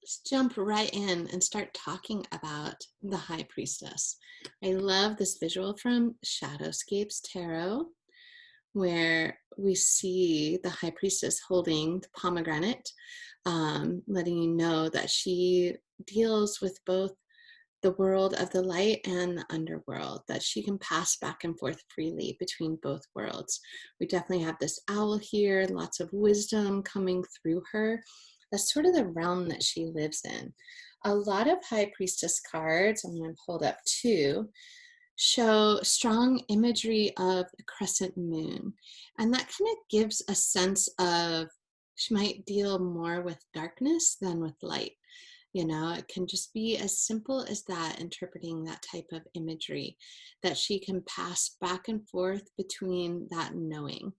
let's jump right in and start talking about the High Priestess. I love this visual from Shadowscapes Tarot, where we see the High Priestess holding the pomegranate, letting you know that she deals with both the world of the light and the underworld, that she can pass back and forth freely between both worlds. We definitely have this owl here, lots of wisdom coming through her. That's sort of the realm that she lives in. A lot of High Priestess cards, I'm going to hold up two, show strong imagery of the crescent moon. And that kind of gives a sense of she might deal more with darkness than with light. You know, it can just be as simple as that, interpreting that type of imagery, that she can pass back and forth between that knowing.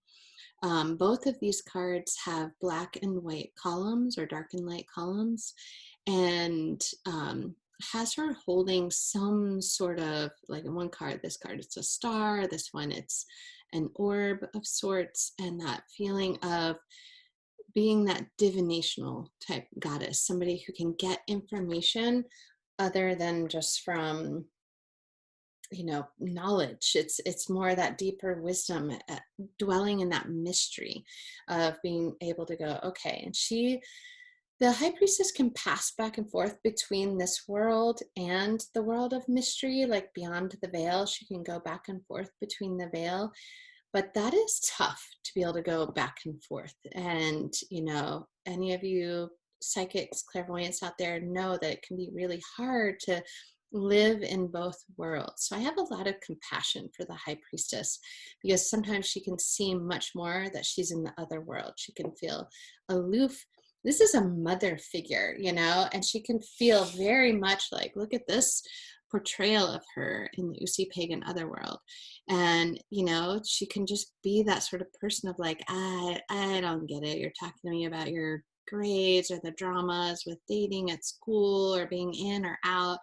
Both of these cards have black and white columns or dark and light columns, and has her holding some sort of, like in one card, this card it's a star, this one it's an orb of sorts, and that feeling of being that divinational type goddess, somebody who can get information other than just from, you know, knowledge. It's more that deeper wisdom, dwelling in that mystery of being able to go, okay. And the High Priestess can pass back and forth between this world and the world of mystery, like beyond the veil. She can go back and forth between the veil. But that is tough to be able to go back and forth. And, you know, any of you psychics, clairvoyants out there know that it can be really hard to live in both worlds. So I have a lot of compassion for the High Priestess, because sometimes she can seem much more that she's in the other world. She can feel aloof. This is a mother figure, you know, and she can feel very much like, look at this portrayal of her in the Usi pagan otherworld. And, you know, she can just be that sort of person of like, I don't get it. You're talking to me about your grades or the dramas with dating at school or being in or out.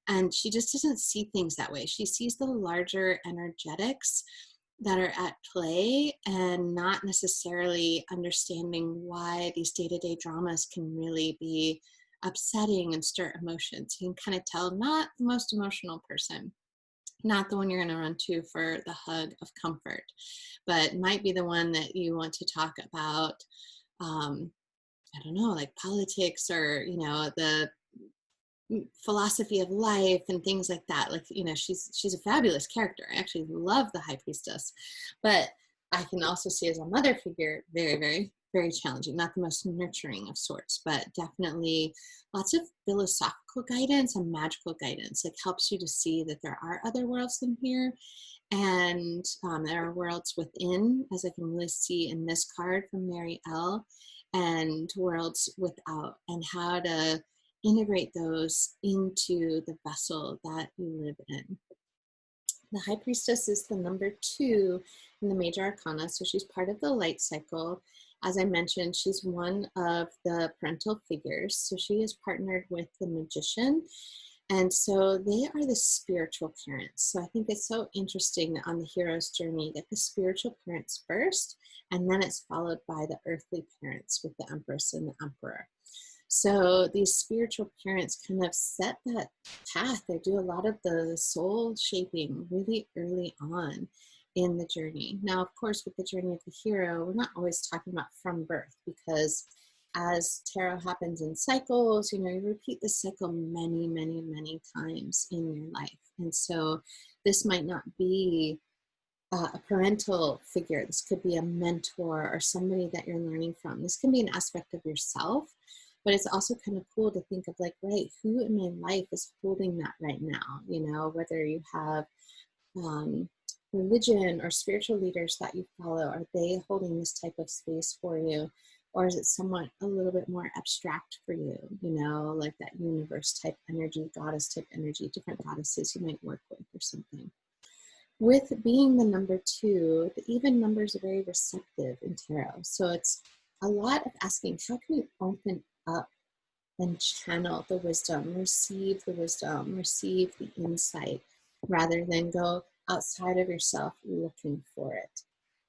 And she just doesn't see things that way. She sees the larger energetics that are at play, and not necessarily understanding why these day-to-day dramas can really be upsetting and stir emotions. You can kind of tell, not the most emotional person, not the one you're going to run to for the hug of comfort, but might be the one that you want to talk about, I don't know, like politics, or, you know, the philosophy of life and things like that. Like, you know, she's a fabulous character. I actually love the High Priestess, but I can also see as a mother figure, very, very, very challenging. Not the most nurturing of sorts, but definitely lots of philosophical guidance and magical guidance. Like, helps you to see that there are other worlds than here, and there are worlds within, as I can really see in this card from Mary L, and worlds without, and how to integrate those into the vessel that you live in. The High Priestess is the number 2 in the Major Arcana, so she's part of the light cycle. As I mentioned, she's one of the parental figures, so she is partnered with the Magician, and so they are the spiritual parents. So I think it's so interesting that on the hero's journey, that the spiritual parents first, and then it's followed by the earthly parents with the Empress and the Emperor. So these spiritual parents kind of set that path. They do a lot of the soul shaping really early on in the journey. Now, of course, with the journey of the hero, we're not always talking about from birth, because as tarot happens in cycles, you know, you repeat the cycle many, many, many times in your life. And so this might not be a parental figure. This could be a mentor or somebody that you're learning from. This can be an aspect of yourself. But it's also kind of cool to think of like, right, who in my life is holding that right now? You know, whether you have religion or spiritual leaders that you follow, are they holding this type of space for you? Or is it somewhat a little bit more abstract for you? You know, like that universe type energy, goddess type energy, different goddesses you might work with or something. With being the number 2, the even numbers are very receptive in tarot. So it's a lot of asking, how can you open up and channel the wisdom, receive the insight, rather than go outside of yourself looking for it.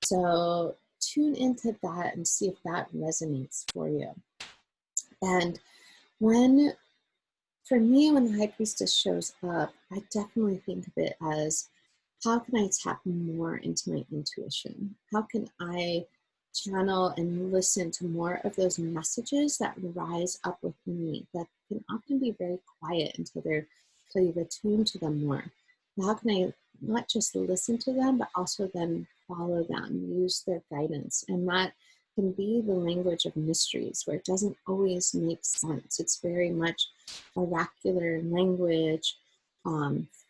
So tune into that and see if that resonates for you. And When, for me, when the High Priestess shows up, I definitely think of it as, how can I tap more into my intuition? How can I channel and listen to more of those messages that rise up within me that can often be very quiet until you've attuned to them more? How can I not just listen to them, but also then follow them, use their guidance? And that can be the language of mysteries, where it doesn't always make sense. It's very much oracular language,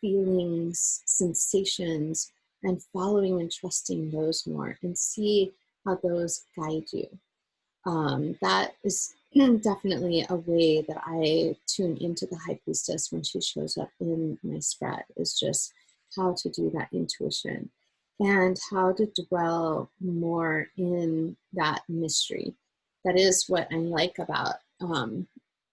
feelings, sensations, and following and trusting those more, and see how those guide you. That is definitely a way that I tune into the High Priestess when she shows up in my spread, is just how to do that intuition and how to dwell more in that mystery. That is what I like about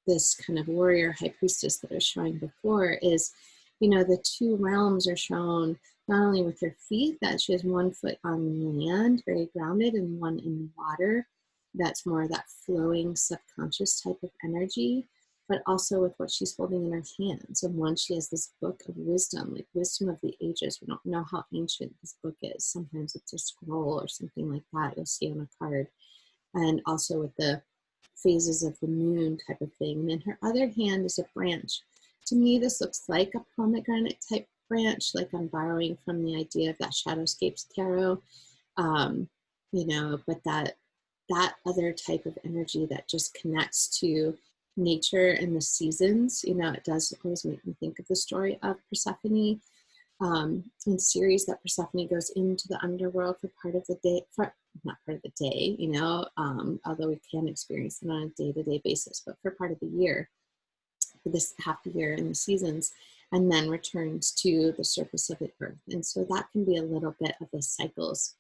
this kind of warrior High Priestess that I was showing before, is, the two realms are shown not only with her feet, that she has one foot on land, very grounded, and one in water. That's more that flowing subconscious type of energy, but also with what she's holding in her hands. And one, she has this book of wisdom, like wisdom of the ages. We don't know how ancient this book is. Sometimes it's a scroll or something like that you'll see on a card. And also with the phases of the moon type of thing. And then her other hand is a branch. To me, this looks like a pomegranate type branch, like I'm borrowing from the idea of that Shadowscapes Tarot, but that other type of energy that just connects to nature and the seasons. It does always make me think of the story of Persephone, in series, that Persephone goes into the underworld for part of the day, not part of the day, although we can experience it on a day-to-day basis, but for part of the year, for this half the year in the seasons, and then returns to the surface of the earth. And so that can be a little bit of the cycles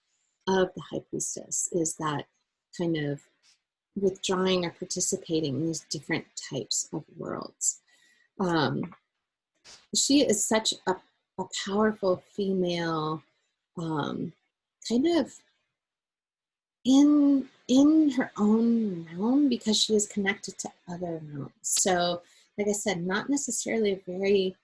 of the High Priestess, is that kind of withdrawing or participating in these different types of worlds. She is such a powerful female, kind of in her own realm, because she is connected to other realms. So, like I said, not necessarily a very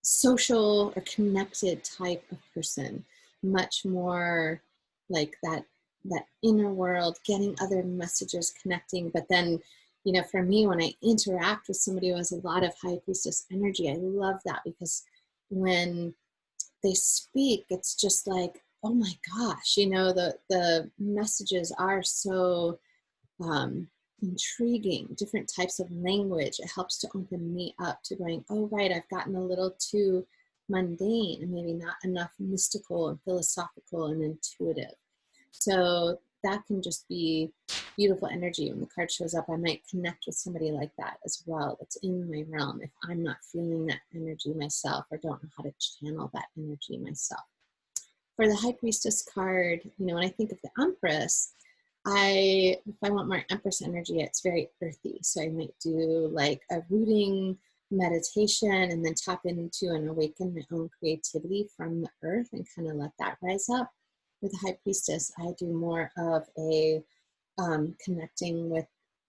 social or connected type of person, much more like that inner world, getting other messages, connecting. But then, for me, when I interact with somebody who has a lot of High Priestess energy, I love that, because when they speak, it's just like, oh my gosh, the messages are so intriguing, different types of language. It helps to open me up to going, oh, right, I've gotten a little too mundane and maybe not enough mystical and philosophical and intuitive. So that can just be beautiful energy. When the card shows up, I might connect with somebody like that as well. It's in my realm if I'm not feeling that energy myself, or don't know how to channel that energy myself. For the High Priestess card, when I think of the Empress, if I want more Empress energy, it's very earthy. So I might do like a rooting meditation and then tap into and awaken my own creativity from the earth and kind of let that rise up. With the High Priestess, I do more of a connecting with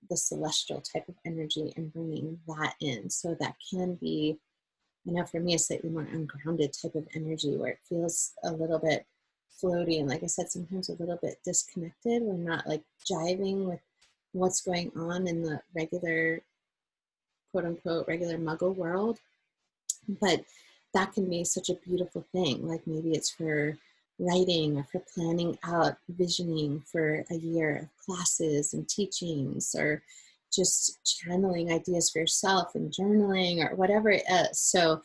the celestial type of energy and bringing that in. So that can be, for me, a slightly more ungrounded type of energy, where it feels a little bit floaty. And like I said, sometimes a little bit disconnected. We're not like jiving with what's going on in the regular, quote unquote, regular muggle world. But that can be such a beautiful thing. Like maybe it's for writing or for planning out, visioning for a year of classes and teachings, or just channeling ideas for yourself and journaling or whatever it is. So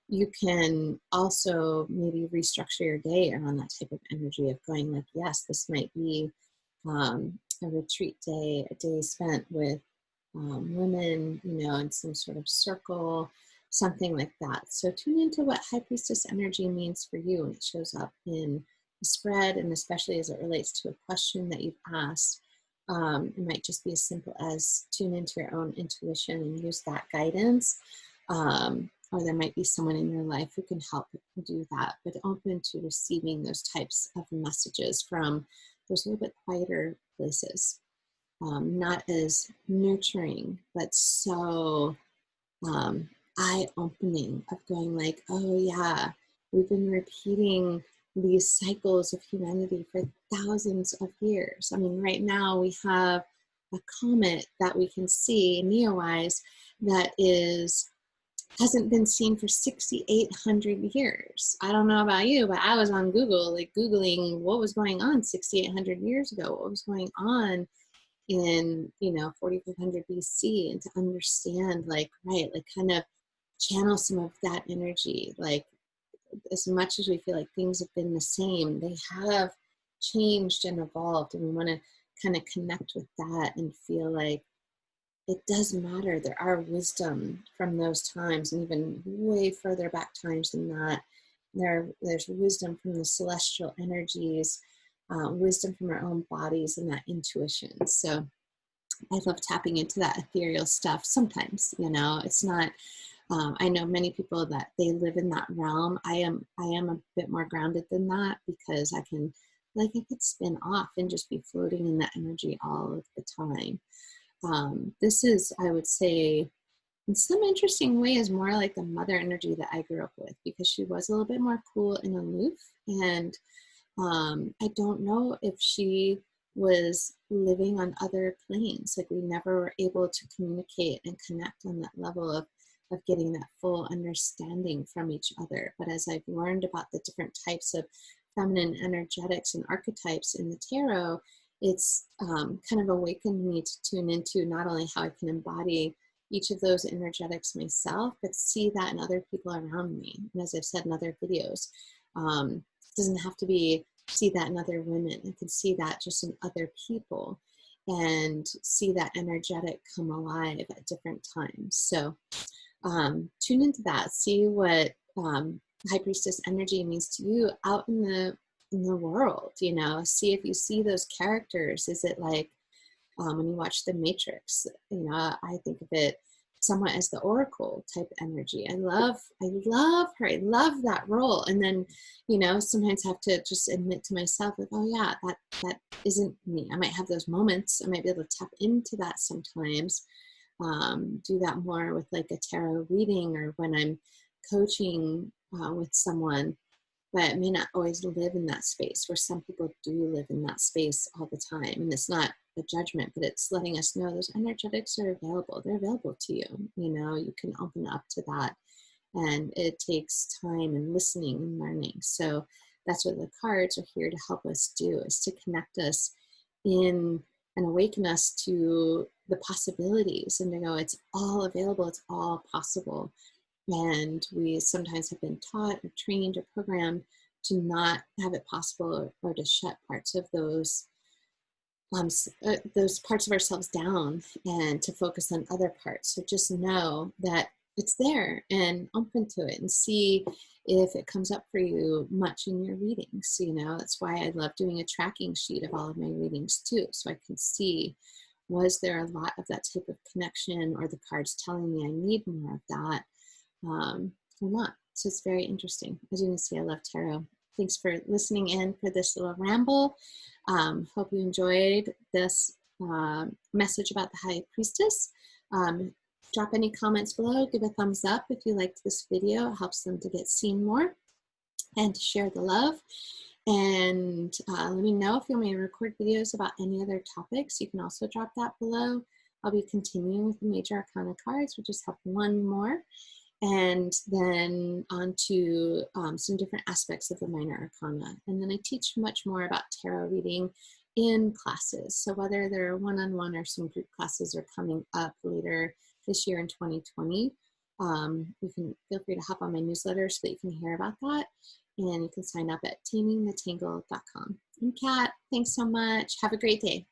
you can also maybe restructure your day around that type of energy of going like, yes, this might be a retreat day, a day spent with women, in some sort of circle, something like that. So tune into what High Priestess energy means for you when it shows up in the spread, and especially as it relates to a question that you've asked. It might just be as simple as tune into your own intuition and use that guidance. Or there might be someone in your life who can help do that, but open to receiving those types of messages from those little bit quieter places. not as nurturing, but so eye-opening, of going like, oh yeah, we've been repeating these cycles of humanity for thousands of years. I mean, right now we have a comet that we can see Neowise that hasn't been seen for 6,800 years. I don't know about you, but I was on Google, like Googling what was going on 6,800 years ago, what was going on in, 4,500 BC, and to understand, like, right, like kind of channel some of that energy. Like, as much as we feel like things have been the same, they have changed and evolved, and we want to kind of connect with that and feel like it does matter. There are wisdom from those times, and even way further back times than that. There's wisdom from the celestial energies, wisdom from our own bodies, and that intuition. So I love tapping into that ethereal stuff sometimes. It's not, I know many people that they live in that realm. I am a bit more grounded than that, because I could spin off and just be floating in that energy all of the time. This is, I would say, in some interesting ways, more like the mother energy that I grew up with, because she was a little bit more cool and aloof. And I don't know if she was living on other planes. Like, we never were able to communicate and connect on that level of getting that full understanding from each other. But as I've learned about the different types of feminine energetics and archetypes in the tarot, it's kind of awakened me to tune into not only how I can embody each of those energetics myself, but see that in other people around me. And as I've said in other videos, it doesn't have to be see that in other women. I can see that just in other people, and see that energetic come alive at different times. So tune into that. See what High Priestess energy means to you out in the world. See if you see those characters. Is it like when you watch The Matrix? I think of it somewhat as the oracle type energy. I love her. I love that role. And then, sometimes have to just admit to myself, like, oh yeah, that isn't me. I might have those moments. I might be able to tap into that sometimes. Do that more with like a tarot reading, or when I'm coaching with someone, but it may not always live in that space, where some people do live in that space all the time. And it's not a judgment, but it's letting us know those energetics are available. They're available to you. You can open up to that. And it takes time and listening and learning. So that's what the cards are here to help us do, is to connect us in and awaken us to the possibilities, and to go, it's all available, it's all possible. And we sometimes have been taught or trained or programmed to not have it possible, or to shut parts of those parts of ourselves down, and to focus on other parts. So just know that it's there, and open to it, and see if it comes up for you much in your readings. That's why I love doing a tracking sheet of all of my readings too, so I can see, was there a lot of that type of connection, or the cards telling me I need more of that, or not. So it's very interesting. As you can see, I love tarot. Thanks for listening in for this little ramble. Hope you enjoyed this message about the High Priestess. Drop any comments below. Give a thumbs up if you liked this video. It helps them to get seen more, and to share the love. And let me know if you want me to record videos about any other topics. You can also drop that below. I'll be continuing with the Major Arcana cards. We'll just have one more, and then on to some different aspects of the Minor Arcana. And then I teach much more about tarot reading in classes. So whether they're one-on-one or some group classes are coming up later this year in 2020, you can feel free to hop on my newsletter so that you can hear about that. And you can sign up at tamingthetangle.com. And Kat, thanks so much. Have a great day.